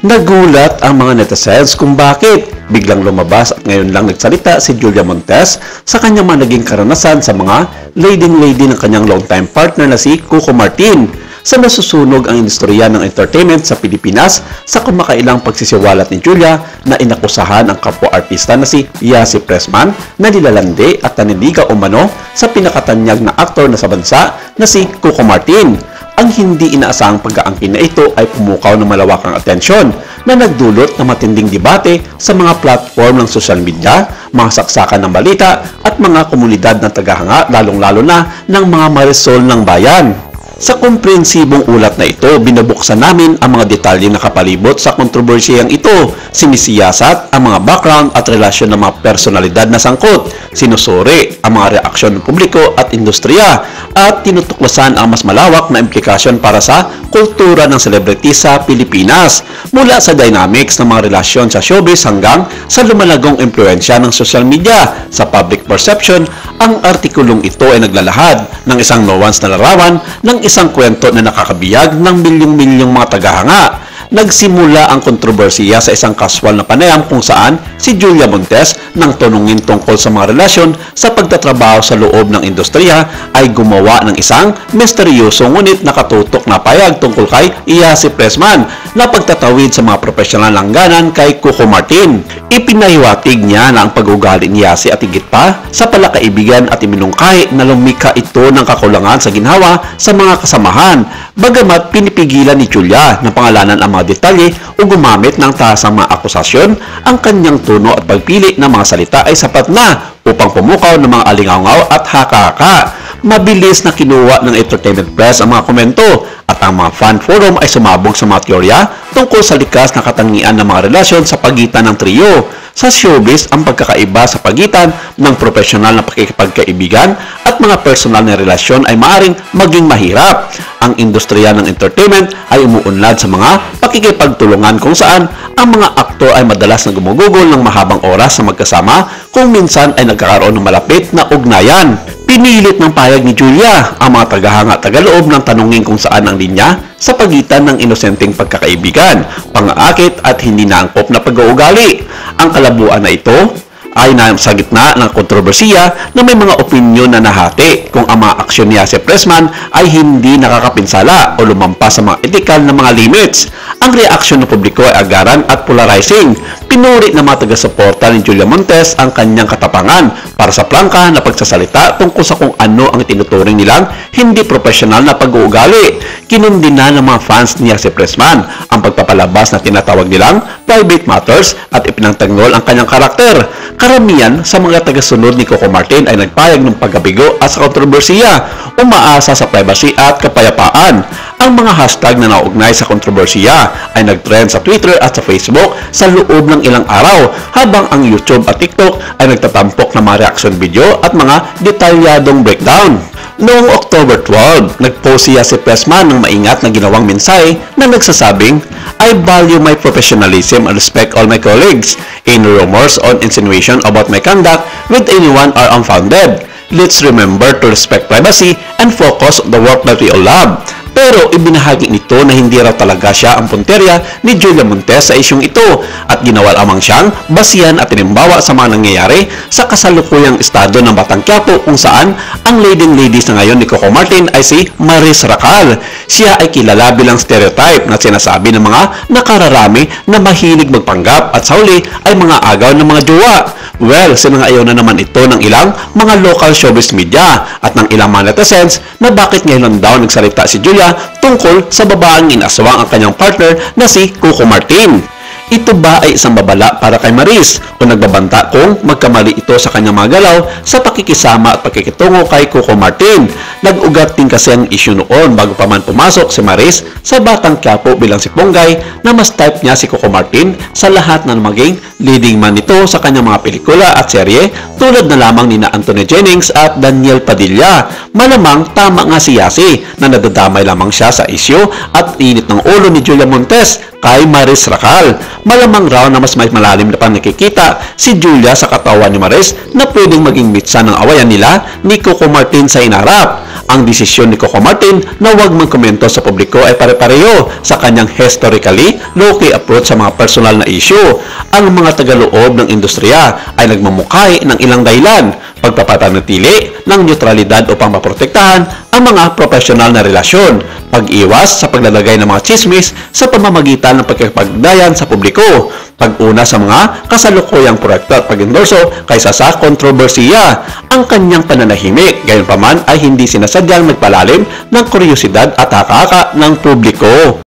Nagulat ang mga netizens kung bakit biglang lumabas at ngayon lang nagsalita si Julia Montes sa kanyang mga naging karanasan sa mga lady ng kanyang long-time partner na si Coco Martin sa nasusunog ang industriya ng entertainment sa Pilipinas sa kumakailang pagsisiwalat ni Julia na inakusahan ang kapwa-artista na si Yasi Pressman na nilalandi at naniligaw umano sa pinakatanyag na aktor na sa bansa na si Coco Martin. Ang hindi inaasahang pag-aangkin na ito ay pumukaw ng malawakang atensyon na nagdulot ng matinding debate sa mga platform ng social media, mga saksakan ng balita at mga komunidad ng tagahanga lalong-lalo na ng mga marisol ng bayan. Sa komprehensibong ulat na ito, binubuksan namin ang mga detalye na kapalibot sa kontrobersiyang ito, sinisiyasat ang mga background at relasyon ng mga personalidad na sangkot, sinusuri ang mga reaksyon ng publiko at industriya, at tinutuklasan ang mas malawak na implikasyon para sa kultura ng celebrity sa Pilipinas, mula sa dynamics ng mga relasyon sa showbiz hanggang sa lumalagong impluensya ng social media sa public perception. Ang artikulong ito ay naglalahad ng isang nuance na larawan ng isang kwento na nakakabiyag ng milyong-milyong mga tagahanga. Nagsimula ang kontrobersiya sa isang kaswal na panayam kung saan si Julia Montes nang tanungin tungkol sa mga relasyon sa pagtatrabaho sa loob ng industriya ay gumawa ng isang misteryoso ngunit nakatutok na payag tungkol kay Yasi Pressman na pagtatawid sa mga profesional langganan kay Coco Martin. Ipinahiwatig niya na ang pag-ugali ni Yasi at higit pa sa palakaibigan at iminungkahi na lumika ito ng kakulangan sa ginhawa sa mga kasamahan. Bagamat pinipigilan ni Julia na pangalanan ang mga detalye o gumamit ng tahasang mga akusasyon, ang kanyang tono at pagpili ng mga salita ay sapat na upang pumukaw ng mga alingaungaw at haka-haka. Mabilis na kinuha ng entertainment press ang mga komento at ang mga fan forum ay sumabog sa mga teorya tungkol sa likas na katangian ng mga relasyon sa pagitan ng trio. Sa showbiz, ang pagkakaiba sa pagitan ng profesional na pakikipagkaibigan at mga personal na relasyon ay maaaring maging mahirap. Ang industriya ng entertainment ay umuunlad sa mga pakikipagtulungan kung saan ang mga aktor ay madalas na gumugugol ng mahabang oras sa magkasama kung minsan ay nagkakaroon ng malapit na ugnayan. Pinilit ng payag ni Julia ang mga tagahanga at tagaloob ng tanungin kung saan ang linya sa pagitan ng inosenteng pagkakaibigan, pang-aakit at hindi naangkop na pag-uugali. Ang kalabuan na ito ay nasa gitna ng kontrobersiya na may mga opinyon na nahati kung ang mga aksyon ni Yasi Pressman ay hindi nakakapinsala o lumampas sa mga etikal na mga limits. Ang reaksyon ng publiko ay agaran at polarizing. Pinuri ng mga taga-suporta ni Julia Montes ang kanyang katapangan para sa prangka na pagsasalita tungkol sa kung ano ang tinuturing nilang hindi profesional na pag-uugali. Kinundina ng mga fans ni Yasi Pressman ang pagpapalabas na tinatawag nilang private matters at ipinangtanggol ang kanyang karakter. Karamihan sa mga tagasunod ni Coco Martin ay nagpayag ng pagkabigo at sa kontrobersiya, umaasa sa privacy at kapayapaan. Ang mga hashtag na naugnay sa kontrobersiya ay nagtrend sa Twitter at sa Facebook sa loob ng ilang araw, habang ang YouTube at TikTok ay nagtatampok ng mga reaction video at mga detalyadong breakdown. Noong October 12, nagpost si Yasi Pressman ng maingat na ginawang mensahe na nagsasabing, "I value my professionalism and respect all my colleagues. Any rumors or insinuation about my conduct with anyone are unfounded. Let's remember to respect privacy and focus on the work that we all love." Pero ibinahagi nito na hindi raw talaga siya ang punterya ni Julia Montes sa isyong ito at ginawa lamang siyang basihan at tinimbawa sa mga nangyayari sa kasalukuyang estado ng Batang Quiapo kung saan ang ladies na ngayon ni Coco Martin ay si Maris Racal. Siya ay kilala bilang stereotype na sinasabi ng mga nakararami na mahilig magpanggap at sa huli ay mga agaw ng mga jowa. Well, sinangayaw na naman ito ng ilang mga local showbiz media at ng ilang mga netizens na bakit ngayon daw nagsalita si Julia tungkol sa babaeng inaswang ang kanyang partner na si Coco Martin. Ito ba ay isang babala para kay Maris o nagbabanta kung magkamali ito sa kanyang mga galaw sa pakikisama at pakikitungo kay Coco Martin? Nag-ugat din kasi ang issue noon bago pa man pumasok si Maris sa Batang Quiapo bilang si Ponggay na mas type niya si Coco Martin sa lahat na maging leading man nito sa kanyang mga pelikula at serye tulad na lamang nina Anthony Jennings at Daniel Padilla. Malamang tama nga si Yasi na nadadamay lamang siya sa issue at init ng ulo ni Julia Montes kay Maris Racal. Malamang raw na mas may malalim na pang nakikita si Julia sa katawan ni Maris na pwedeng maging mitsa ng awayan nila ni Coco Martin sa inarap. Ang desisyon ni Coco Martin na huwag magkomento sa publiko ay pare-pareho sa kanyang historically low-key approach sa mga personal na issue. Ang mga tagaloob ng industriya ay nagmamukay ng ilang dahilan, pagpapatanatili ng neutralidad upang maprotektahan ang mga profesional na relasyon, pag-iwas sa paglalagay ng mga chismis sa pamamagitan ng pagkakapagdayan sa publiko, pag-una sa mga kasalukuyang proyekto at pag-endorso kaysa sa kontrobersiya. Ang kanyang pananahimik, gayunpaman ay hindi sinasadyang nagpalalim ng kuryosidad at hakaka ng publiko.